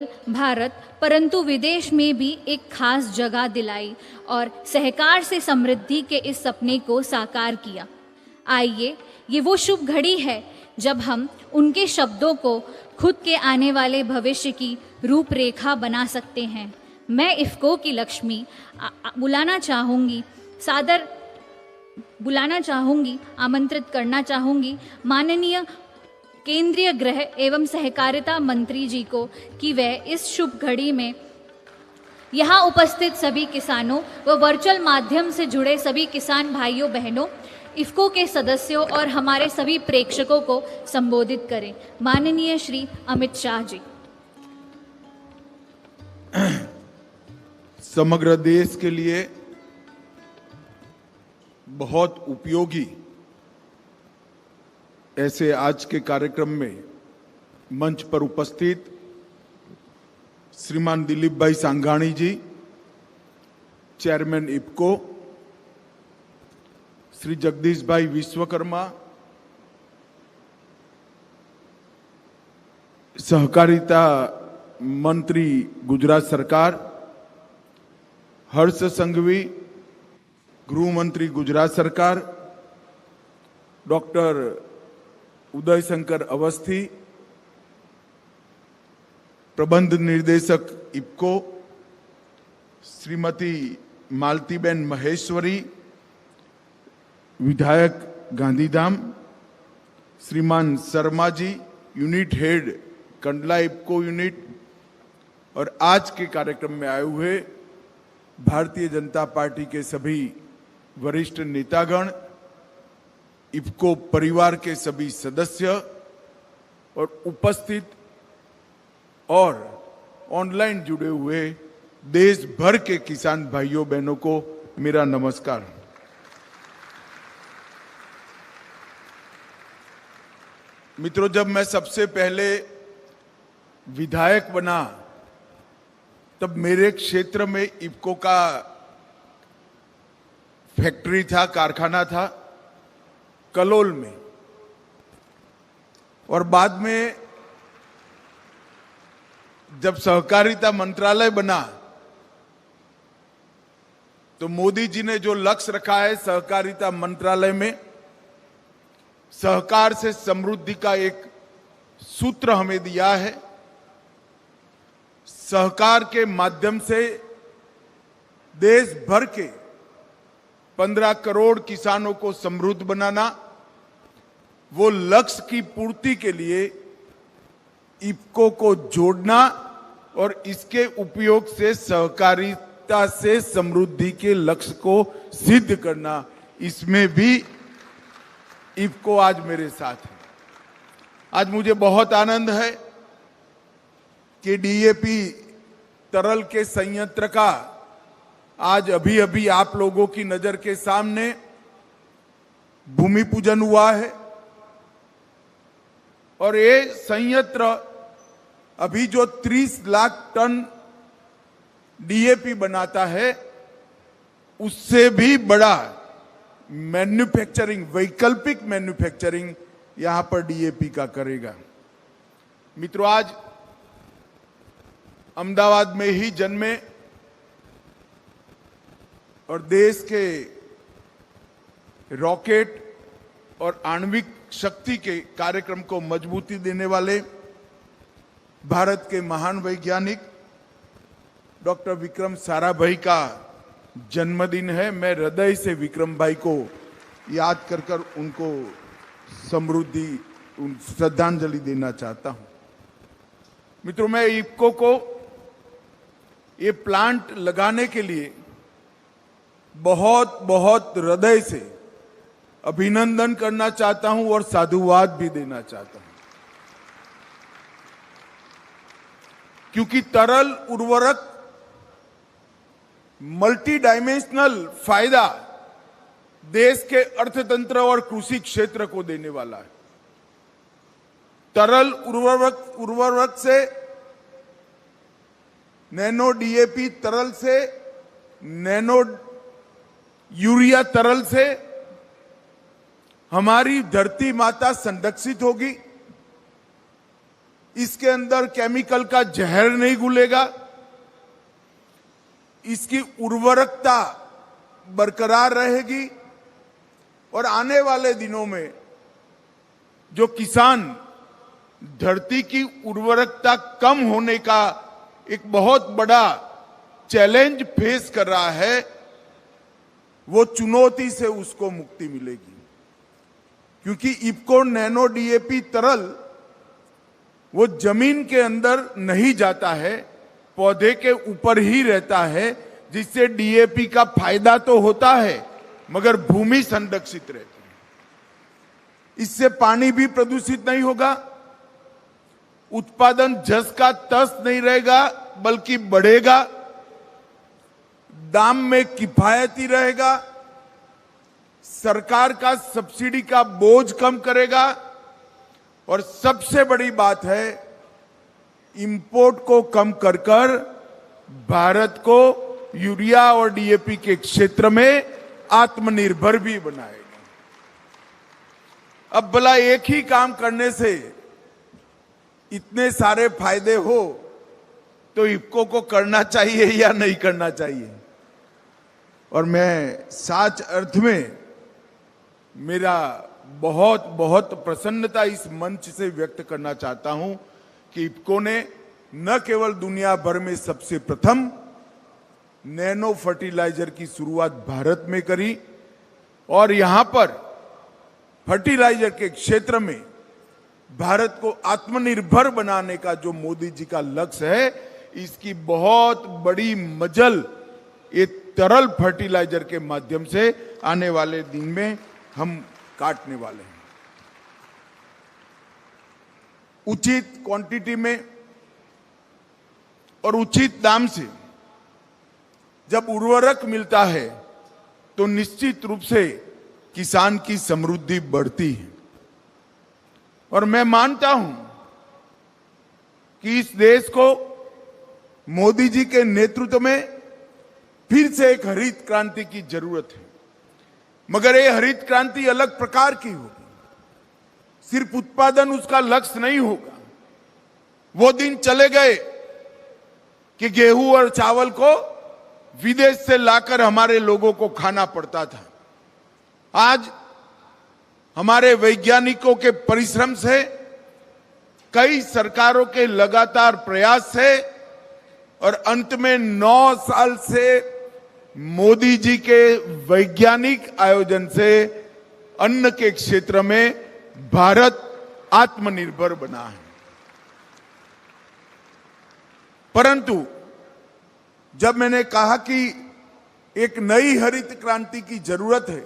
भारत परंतु विदेश में भी एक खास जगह दिलाई और सहकार से समृद्धि के इस सपने को साकार किया। आइए, ये वो शुभ घड़ी है जब हम उनके शब्दों को खुद के आने वाले भविष्य की रूपरेखा बना सकते हैं। मैं इफ्को की लक्ष्मी आमंत्रित करना चाहूँगी माननीय केंद्रीय गृह एवं सहकारिता मंत्री जी को कि वह इस शुभ घड़ी में यहाँ उपस्थित सभी किसानों व वर्चुअल माध्यम से जुड़े सभी किसान भाइयों बहनों, इफ्को के सदस्यों और हमारे सभी प्रेक्षकों को संबोधित करें। माननीय श्री अमित शाह जी। समग्र देश के लिए बहुत उपयोगी ऐसे आज के कार्यक्रम में मंच पर उपस्थित श्रीमान दिलीप भाई सांघाणी जी, चेयरमैन इफ्को, श्री जगदीश भाई विश्वकर्मा, सहकारिता मंत्री गुजरात सरकार, हर्ष संघवी, गृह मंत्री गुजरात सरकार, डॉक्टर उदय शंकर अवस्थी, प्रबंध निर्देशक इफ्को, श्रीमती मालतीबेन महेश्वरी, विधायक गांधीधाम, श्रीमान Sharma ji, unit head Kandla IFFCO unit, और आज के कार्यक्रम में आए हुए भारतीय जनता पार्टी के सभी वरिष्ठ नेतागण, इफ्को परिवार के सभी सदस्य और उपस्थित और ऑनलाइन जुड़े हुए देश भर के किसान भाइयों बहनों को मेरा नमस्कार। मित्रों, जब मैं सबसे पहले विधायक बना तब मेरे क्षेत्र में इफ्को का फैक्ट्री था, कारखाना था कलोल में, और बाद में जब सहकारिता मंत्रालय बना तो मोदी जी ने जो लक्ष्य रखा है सहकारिता मंत्रालय में, सहकार से समृद्धि का एक सूत्र हमें दिया है। सहकार के माध्यम से देश भर के 15 करोड़ किसानों को समृद्ध बनाना, वो लक्ष्य की पूर्ति के लिए इफ्को को जोड़ना और इसके उपयोग से सहकारिता से समृद्धि के लक्ष्य को सिद्ध करना, इसमें भी इफ्को आज मेरे साथ है। आज मुझे बहुत आनंद है कि डीएपी तरल के संयंत्र का आज अभी अभी आप लोगों की नजर के सामने भूमि पूजन हुआ है, और ये संयंत्र अभी जो 30 लाख टन डीएपी बनाता है उससे भी बड़ा मैन्युफैक्चरिंग, वैकल्पिक मैन्युफैक्चरिंग यहां पर डीएपी का करेगा। मित्रों, आज अहमदाबाद में ही जन्मे और देश के रॉकेट और आणविक शक्ति के कार्यक्रम को मजबूती देने वाले भारत के महान वैज्ञानिक डॉक्टर विक्रम साराभाई का जन्मदिन है। मैं हृदय से विक्रम भाई को याद कर उनको समृद्धि, श्रद्धांजलि देना चाहता हूं। मित्रों, मैं इफ्को को ये प्लांट लगाने के लिए बहुत बहुत हृदय से अभिनंदन करना चाहता हूं और साधुवाद भी देना चाहता हूं, क्योंकि तरल उर्वरक मल्टी डायमेंशनल फायदा देश के अर्थतंत्र और कृषि क्षेत्र को देने वाला है। तरल उर्वरक से, नैनो डीएपी तरल से, नैनो यूरिया तरल से हमारी धरती माता संरक्षित होगी। इसके अंदर केमिकल का जहर नहीं घुलेगा, इसकी उर्वरकता बरकरार रहेगी और आने वाले दिनों में जो किसान धरती की उर्वरकता कम होने का एक बहुत बड़ा चैलेंज फेस कर रहा है, वो चुनौती से उसको मुक्ति मिलेगी। क्योंकि इफ्को नैनो डीएपी तरल वो जमीन के अंदर नहीं जाता है, पौधे के ऊपर ही रहता है, जिससे डीएपी का फायदा तो होता है मगर भूमि संरक्षित रहती है। इससे पानी भी प्रदूषित नहीं होगा, उत्पादन जस का तस नहीं रहेगा बल्कि बढ़ेगा, दाम में किफायती रहेगा, सरकार का सब्सिडी का बोझ कम करेगा और सबसे बड़ी बात है इंपोर्ट को कम कर कर भारत को यूरिया और डीएपी के क्षेत्र में आत्मनिर्भर भी बनाएगा। अब भला एक ही काम करने से इतने सारे फायदे हो तो इफ्को को करना चाहिए या नहीं करना चाहिए? और मैं सच अर्थ में मेरा बहुत बहुत प्रसन्नता इस मंच से व्यक्त करना चाहता हूं कि इफ्को ने न केवल दुनिया भर में सबसे प्रथम नैनो फर्टिलाइजर की शुरुआत भारत में करी और यहां पर फर्टिलाइजर के क्षेत्र में भारत को आत्मनिर्भर बनाने का जो मोदी जी का लक्ष्य है, इसकी बहुत बड़ी मजल ये तरल फर्टिलाइजर के माध्यम से आने वाले दिन में हम काटने वाले हैं। उचित क्वांटिटी में और उचित दाम से जब उर्वरक मिलता है तो निश्चित रूप से किसान की समृद्धि बढ़ती है। और मैं मानता हूं कि इस देश को मोदी जी के नेतृत्व में फिर से एक हरित क्रांति की जरूरत है, मगर ये हरित क्रांति अलग प्रकार की होगी। सिर्फ उत्पादन उसका लक्ष्य नहीं होगा। वो दिन चले गए कि गेहूं और चावल को विदेश से लाकर हमारे लोगों को खाना पड़ता था। आज हमारे वैज्ञानिकों के परिश्रम से, कई सरकारों के लगातार प्रयास से और अंत में 9 साल से मोदी जी के वैज्ञानिक आयोजन से अन्न के क्षेत्र में भारत आत्मनिर्भर बना है। परंतु जब मैंने कहा कि एक नई हरित क्रांति की जरूरत है,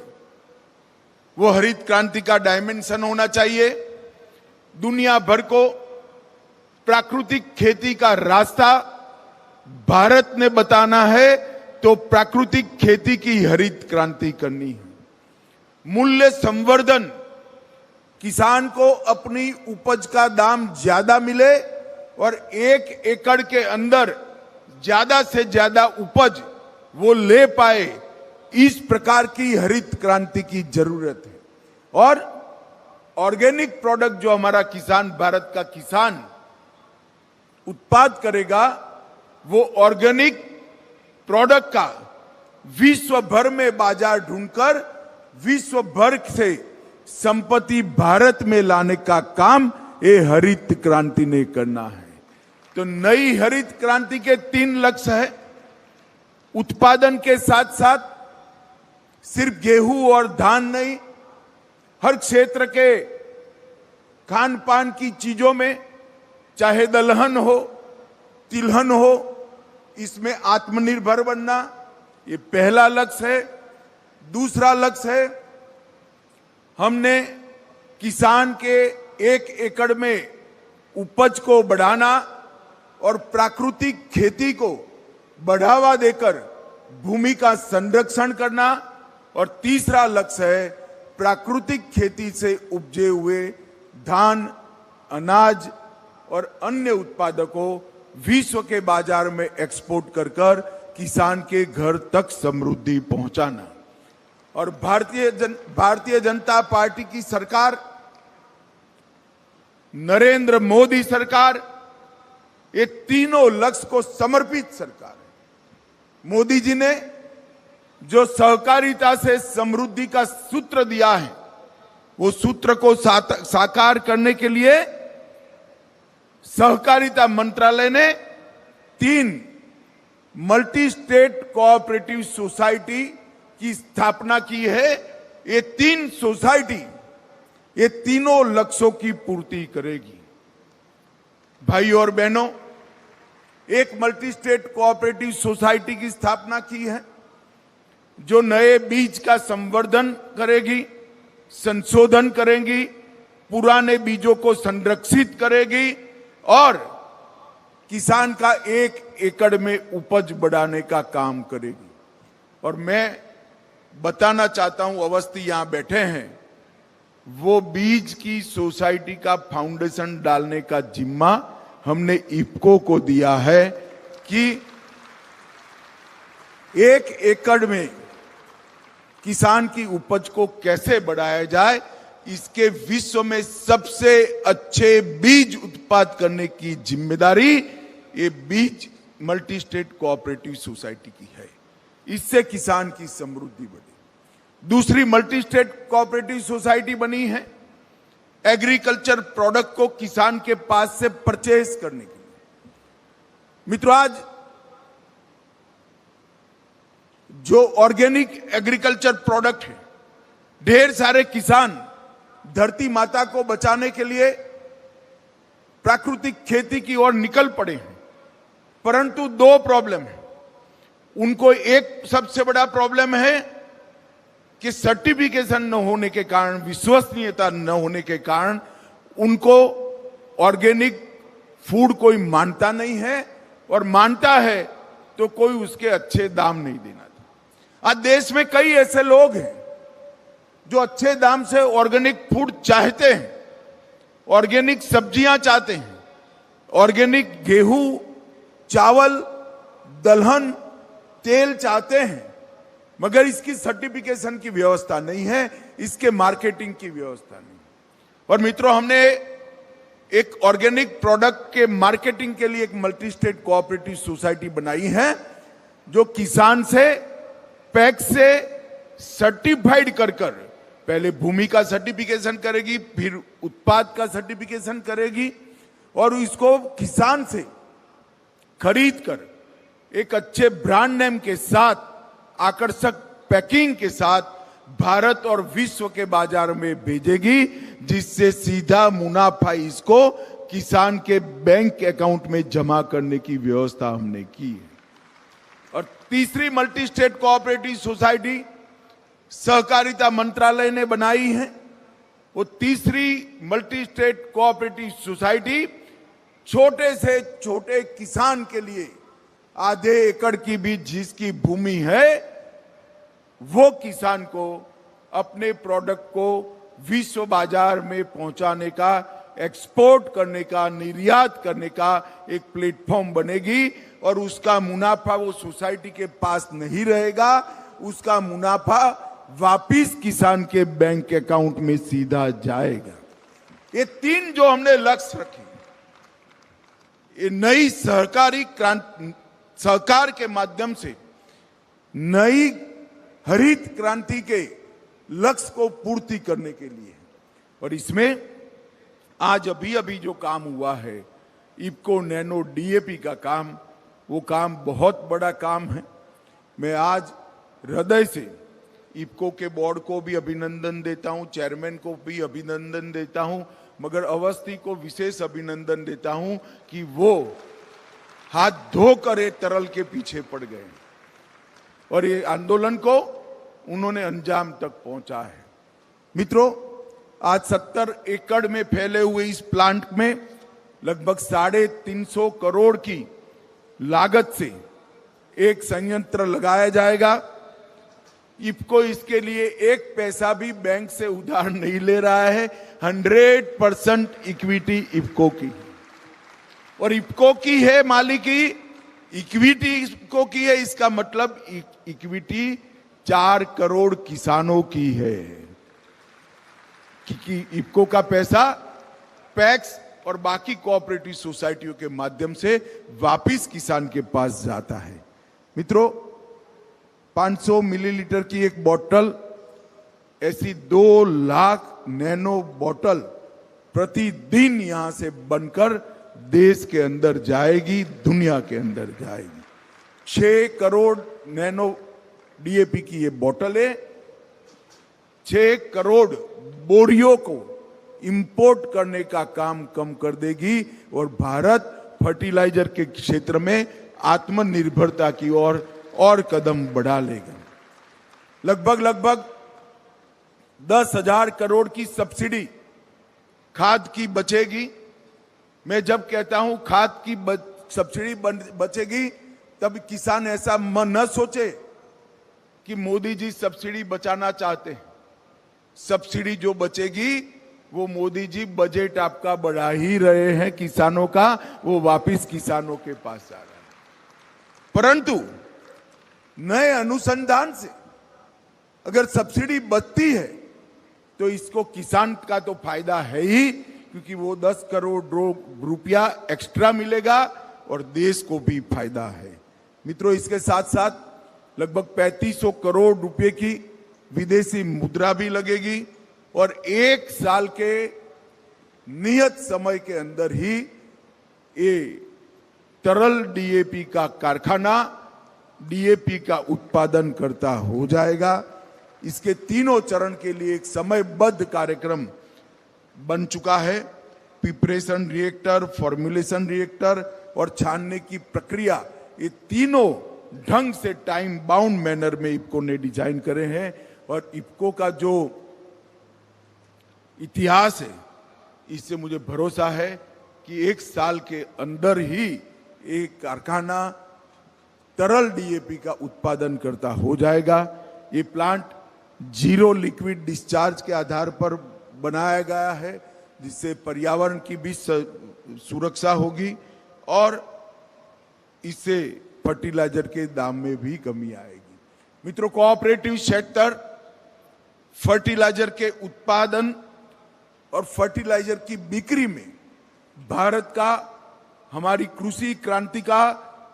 वो हरित क्रांति का डायमेंशन होना चाहिए। दुनिया भर को प्राकृतिक खेती का रास्ता भारत ने बताना है, तो प्राकृतिक खेती की हरित क्रांति करनी है। मूल्य संवर्धन, किसान को अपनी उपज का दाम ज्यादा मिले और 1 एकड़ के अंदर ज्यादा से ज्यादा उपज वो ले पाए, इस प्रकार की हरित क्रांति की जरूरत है। और ऑर्गेनिक प्रोडक्ट जो हमारा किसान, भारत का किसान उत्पाद करेगा, वो ऑर्गेनिक प्रोडक्ट का विश्व भर में बाजार ढूंढकर विश्व भर से संपत्ति भारत में लाने का काम ये हरित क्रांति ने करना है। तो नई हरित क्रांति के 3 लक्ष्य है। उत्पादन के साथ साथ सिर्फ गेहूं और धान नहीं, हर क्षेत्र के खान पान की चीजों में, चाहे दलहन हो, तिलहन हो, इसमें आत्मनिर्भर बनना, ये पहला लक्ष्य है। दूसरा लक्ष्य है, हमने किसान के 1 एकड़ में उपज को बढ़ाना और प्राकृतिक खेती को बढ़ावा देकर भूमि का संरक्षण करना। और तीसरा लक्ष्य है प्राकृतिक खेती से उपजे हुए धान, अनाज और अन्य उत्पादों को विश्व के बाजार में एक्सपोर्ट कर कर किसान के घर तक समृद्धि पहुंचाना। और भारतीय जनता पार्टी की सरकार, नरेंद्र मोदी सरकार ये तीनों लक्ष्य को समर्पित सरकार है। मोदी जी ने जो सहकारिता से समृद्धि का सूत्र दिया है, वो सूत्र को साकार करने के लिए सहकारिता मंत्रालय ने 3 मल्टी स्टेट कोऑपरेटिव सोसाइटी की स्थापना की है। ये 3 सोसाइटी ये तीनों लक्ष्यों की पूर्ति करेगी। भाइयों और बहनों, एक मल्टी स्टेट कोऑपरेटिव सोसाइटी की स्थापना की है जो नए बीज का संवर्धन करेगी, संशोधन करेगी, पुराने बीजों को संरक्षित करेगी और किसान का 1 एकड़ में उपज बढ़ाने का काम करेगी। और मैं बताना चाहता हूं, अवस्थी यहां बैठे हैं, वो बीज की सोसाइटी का फाउंडेशन डालने का जिम्मा हमने इफको को दिया है कि 1 एकड़ में किसान की उपज को कैसे बढ़ाया जाए, इसके विश्व में सबसे अच्छे बीज उत्पाद करने की जिम्मेदारी ये बीज मल्टी स्टेट कोऑपरेटिव सोसाइटी की है। इससे किसान की समृद्धि बढ़ी। दूसरी मल्टी स्टेट कोऑपरेटिव सोसाइटी बनी है एग्रीकल्चर प्रोडक्ट को किसान के पास से परचेज करने के लिए। मित्रों, आज जो ऑर्गेनिक एग्रीकल्चर प्रोडक्ट है, ढेर सारे किसान धरती माता को बचाने के लिए प्राकृतिक खेती की ओर निकल पड़े हैं, परंतु 2 प्रॉब्लम है उनको। एक सबसे बड़ा प्रॉब्लम है कि सर्टिफिकेशन न होने के कारण, विश्वसनीयता न होने के कारण उनको ऑर्गेनिक फूड कोई मानता नहीं है, और मानता है तो कोई उसके अच्छे दाम नहीं देना था। आज देश में कई ऐसे लोग हैं जो अच्छे दाम से ऑर्गेनिक फूड चाहते हैं, ऑर्गेनिक सब्जियां चाहते हैं, ऑर्गेनिक गेहूं, चावल, दलहन, तेल चाहते हैं, मगर इसकी सर्टिफिकेशन की व्यवस्था नहीं है, इसके मार्केटिंग की व्यवस्था नहीं। और मित्रों, हमने एक ऑर्गेनिक प्रोडक्ट के मार्केटिंग के लिए एक मल्टी स्टेट कोऑपरेटिव सोसाइटी बनाई है जो किसान से पैक्स से सर्टिफाइड कर पहले भूमि का सर्टिफिकेशन करेगी, फिर उत्पाद का सर्टिफिकेशन करेगी और इसको किसान से खरीद कर एक अच्छे ब्रांड नेम के साथ, आकर्षक पैकिंग के साथ भारत और विश्व के बाजार में भेजेगी, जिससे सीधा मुनाफा इसको किसान के बैंक अकाउंट में जमा करने की व्यवस्था हमने की है। और तीसरी मल्टी स्टेट कोऑपरेटिव सोसाइटी सहकारिता मंत्रालय ने बनाई है। वो तीसरी मल्टी स्टेट कोऑपरेटिव सोसाइटी छोटे से छोटे किसान के लिए आधे एकड़ की भी जिसकी भूमि है, वो किसान को अपने प्रोडक्ट को विश्व बाजार में पहुंचाने का, एक्सपोर्ट करने का, निर्यात करने का एक प्लेटफॉर्म बनेगी। और उसका मुनाफा वो सोसाइटी के पास नहीं रहेगा, उसका मुनाफा वापिस किसान के बैंक अकाउंट में सीधा जाएगा। ये 3 जो हमने लक्ष्य रखे, ये नई सहकारी क्रांति, सहकार के माध्यम से नई हरित क्रांति के लक्ष्य को पूर्ति करने के लिए। और इसमें आज अभी जो काम हुआ है, इफको नैनो डीएपी का काम, वो काम बहुत बड़ा काम है। मैं आज हृदय से इफको के बोर्ड को भी अभिनंदन देता हूं, चेयरमैन को भी अभिनंदन देता हूं, मगर अवस्थी को विशेष अभिनंदन देता हूं कि वो हाथ धोकर ये तरल के पीछे पड़ गए और ये आंदोलन को उन्होंने अंजाम तक पहुंचा है। मित्रों, आज 70 एकड़ में फैले हुए इस प्लांट में लगभग 350 करोड़ की लागत से एक संयंत्र लगाया जाएगा। इफको इसके लिए 1 पैसा भी बैंक से उधार नहीं ले रहा है। 100% इक्विटी इफको की, और इफको की है मालिकी, इक्विटी इफको की है। इसका मतलब इक्विटी 4 करोड़ किसानों की है, क्योंकि इफको का पैसा पैक्स और बाकी कोऑपरेटिव सोसाइटियों के माध्यम से वापिस किसान के पास जाता है। मित्रों, 500 मिलीलीटर की एक बोतल, ऐसी 2 लाख नैनो बोतल प्रतिदिन यहां से बनकर देश के अंदर जाएगी, दुनिया के अंदर जाएगी। 6 करोड़ नैनो डीएपी की ये बोतल है, 6 करोड़ बोरियों को इंपोर्ट करने का काम कम कर देगी और भारत फर्टिलाइजर के क्षेत्र में आत्मनिर्भरता की ओर और कदम बढ़ा लेगा। लगभग 10,000 करोड़ की सब्सिडी खाद की बचेगी। मैं जब कहता हूं खाद की सब्सिडी बचेगी, तब किसान ऐसा न सोचे कि मोदी जी सब्सिडी बचाना चाहते हैं। सब्सिडी जो बचेगी वो मोदी जी बजट आपका बढ़ा ही रहे हैं, किसानों का वो वापिस किसानों के पास आ रहा है। परंतु नए अनुसंधान से अगर सब्सिडी बचती है तो इसको किसान का तो फायदा है ही, क्योंकि वो 10 करोड़ रुपया एक्स्ट्रा मिलेगा और देश को भी फायदा है। मित्रों, इसके साथ साथ लगभग 3500 करोड़ रुपए की विदेशी मुद्रा भी लगेगी और 1 साल के नियत समय के अंदर ही ये तरल डीएपी का कारखाना डीएपी का उत्पादन करता हो जाएगा। इसके तीनों चरण के लिए एक समयबद्ध कार्यक्रम बन चुका है। प्रिपरेशन रिएक्टर, फॉर्मुलेशन रिएक्टर और छानने की प्रक्रिया, ये तीनों ढंग से टाइम बाउंड मैनर में इफको ने डिजाइन करे हैं और इफको का जो इतिहास है, इससे मुझे भरोसा है कि 1 साल के अंदर ही एक कारखाना तरल डीएपी का उत्पादन करता हो जाएगा। ये प्लांट 0 लिक्विड डिस्चार्ज के आधार पर बनाया गया है, जिससे पर्यावरण की भी सुरक्षा होगी और इससे फर्टिलाइजर के दाम में भी कमी आएगी। मित्रों, कोऑपरेटिव सेक्टर फर्टिलाइजर के उत्पादन और फर्टिलाइजर की बिक्री में भारत का, हमारी कृषि क्रांति का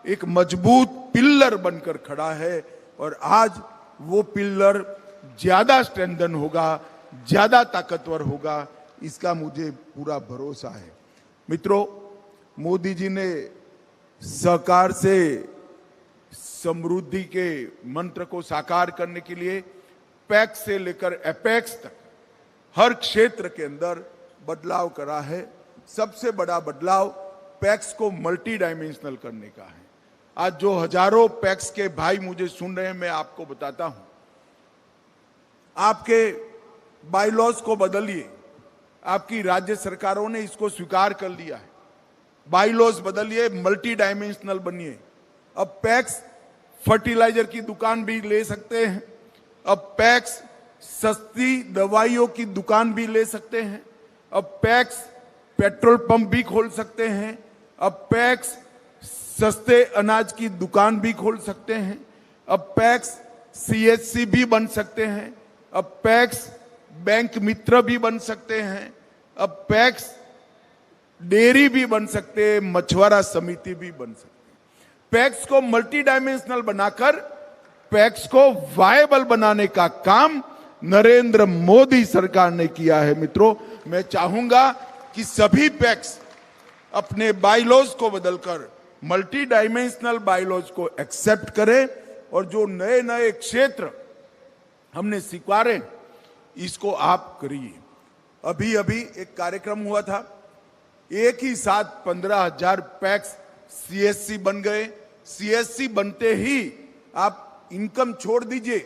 एक मजबूत पिल्लर बनकर खड़ा है और आज वो पिल्लर ज्यादा स्ट्रेंथन होगा, ज्यादा ताकतवर होगा, इसका मुझे पूरा भरोसा है। मित्रों, मोदी जी ने सहकार से समृद्धि के मंत्र को साकार करने के लिए पैक्स से लेकर एपेक्स तक हर क्षेत्र के अंदर बदलाव करा है। सबसे बड़ा बदलाव पैक्स को मल्टी डायमेंशनल करने का है। आज जो हजारों पैक्स के भाई मुझे सुन रहे हैं, मैं आपको बताता हूं, आपके बायलॉज को बदलिए। आपकी राज्य सरकारों ने इसको स्वीकार कर लिया है। बायलॉज बदलिए, मल्टी डायमेंशनल बनिए। अब पैक्स फर्टिलाइजर की दुकान भी ले सकते हैं, अब पैक्स सस्ती दवाइयों की दुकान भी ले सकते हैं, अब पैक्स पेट्रोल पंप भी खोल सकते हैं, अब पैक्स सस्ते अनाज की दुकान भी खोल सकते हैं, अब पैक्स सीएचसी भी बन सकते हैं, अब पैक्स बैंक मित्र भी बन सकते हैं, अब पैक्स डेयरी भी बन सकते हैं, मछुआरा समिति भी बन सकते हैं। पैक्स को मल्टी डायमेंशनल बनाकर पैक्स को वायबल बनाने का काम नरेंद्र मोदी सरकार ने किया है। मित्रों, मैं चाहूंगा कि सभी पैक्स अपने बायलॉज को बदलकर मल्टी डायमेंशनल बायलॉज को एक्सेप्ट करें और जो नए नए क्षेत्र हमने स्वीकारे इसको आप करिए। अभी अभी एक कार्यक्रम हुआ था, एक ही साथ 15,000 पैक्स सीएससी बन गए। सीएससी बनते ही आप इनकम छोड़ दीजिए,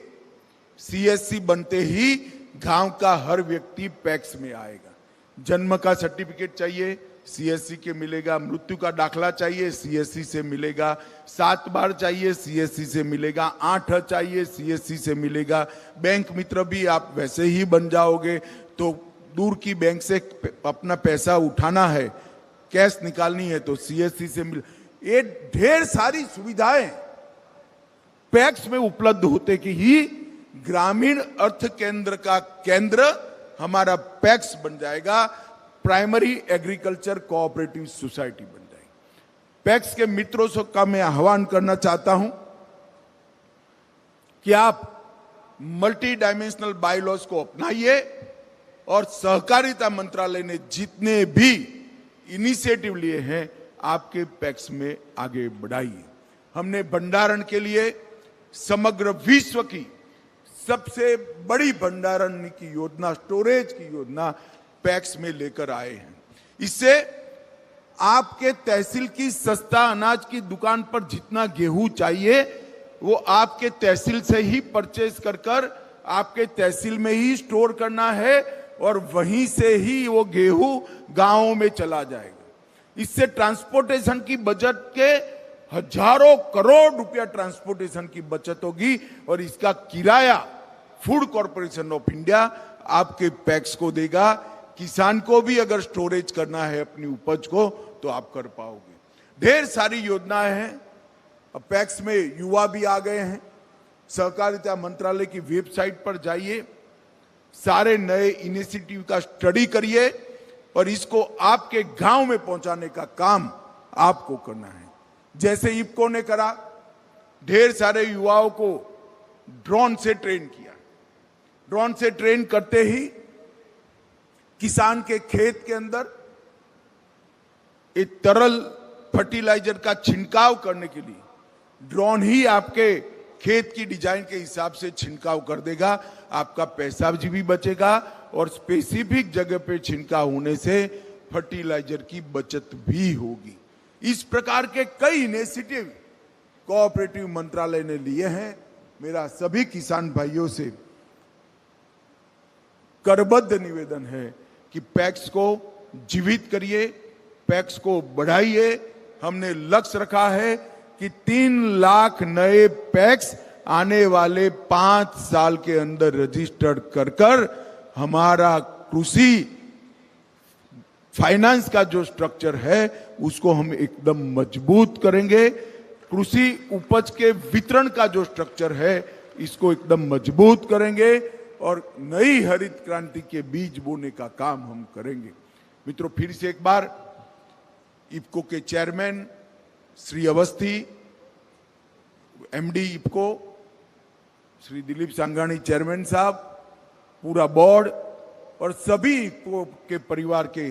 सीएससी बनते ही गांव का हर व्यक्ति पैक्स में आएगा। जन्म का सर्टिफिकेट चाहिए, सीएससी के मिलेगा। मृत्यु का दाखला चाहिए, सीएससी से मिलेगा। 7 बार चाहिए, सीएससी से मिलेगा। 8 चाहिए, सीएससी से मिलेगा। बैंक मित्र भी आप वैसे ही बन जाओगे। तो दूर की बैंक से अपना पैसा उठाना है, कैश निकालनी है तो सीएससी से मिल। ये ढेर सारी सुविधाएं पैक्स में उपलब्ध होते कि ही ग्रामीण अर्थ केंद्र का केंद्र हमारा पैक्स बन जाएगा। प्राइमरी एग्रीकल्चर कोऑपरेटिव सोसाइटी बन जाएगी। पैक्स के मित्रों से का मैं आह्वान करना चाहता हूं कि आप मल्टी डायमेंशनल बायलॉज को अपनाइए और सहकारिता मंत्रालय ने जितने भी इनिशिएटिव लिए हैं आपके पैक्स में आगे बढ़ाइए। हमने भंडारण के लिए समग्र विश्व की सबसे बड़ी भंडारण की योजना, स्टोरेज की योजना पैक्स में लेकर आए हैं। इससे आपके तहसील की सस्ता अनाज की दुकान पर जितना गेहूं चाहिए वो आपके तहसील से ही परचेज कर आपके तहसील में ही स्टोर करना है और वहीं से ही वो गेहूं गांवों में चला जाएगा। इससे ट्रांसपोर्टेशन की बजट के हजारों करोड़ रुपया ट्रांसपोर्टेशन की बचत होगी और इसका किराया फूड कॉर्पोरेशन ऑफ इंडिया आपके पैक्स को देगा। किसान को भी अगर स्टोरेज करना है अपनी उपज को तो आप कर पाओगे। ढेर सारी योजनाएं हैं। अब पैक्स में युवा भी आ गए हैं। सहकारिता मंत्रालय की वेबसाइट पर जाइए, सारे नए इनिशिएटिव का स्टडी करिए और इसको आपके गांव में पहुंचाने का काम आपको करना है। जैसे इफ्को ने करा, ढेर सारे युवाओं को ड्रोन से ट्रेन किया। ड्रोन से ट्रेन करते ही किसान के खेत के अंदर एक तरल फर्टिलाइजर का छिड़काव करने के लिए ड्रोन ही आपके खेत की डिजाइन के हिसाब से छिड़काव कर देगा। आपका पैसा भी बचेगा और स्पेसिफिक जगह पे छिड़काव होने से फर्टिलाइजर की बचत भी होगी। इस प्रकार के कई इनिशिएटिव कोऑपरेटिव मंत्रालय ने लिए हैं। मेरा सभी किसान भाइयों से करबद्ध निवेदन है कि पैक्स को जीवित करिए, पैक्स को बढ़ाइए। हमने लक्ष्य रखा है कि 3 लाख नए पैक्स आने वाले 5 साल के अंदर रजिस्टर्ड कर हमारा कृषि फाइनेंस का जो स्ट्रक्चर है उसको हम एकदम मजबूत करेंगे। कृषि उपज के वितरण का जो स्ट्रक्चर है इसको एकदम मजबूत करेंगे और नई हरित क्रांति के बीज बोने का काम हम करेंगे। मित्रों, फिर से एक बार इफ्को के chairman Shri Awasthi, MD IFFCO Shri Dilip Sanghani chairman साहब, पूरा बोर्ड और सभी इफ्को के परिवार के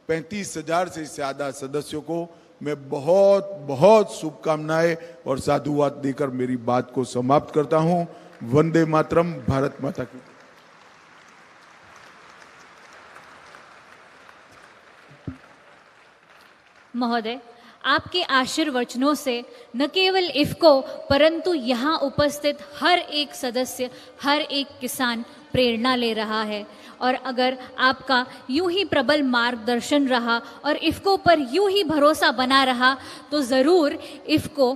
35,000 से ज्यादा सदस्यों को मैं बहुत बहुत शुभकामनाएं और साधुवाद देकर मेरी बात को समाप्त करता हूं। वंदे मातरम। भारत माता की। महोदय, आपके आशीर्वचनों से न केवल इफ्को परंतु यहाँ उपस्थित हर एक सदस्य, हर एक किसान प्रेरणा ले रहा है। और अगर आपका यूं ही प्रबल मार्गदर्शन रहा और इफ्को पर यूं ही भरोसा बना रहा तो ज़रूर इफ्को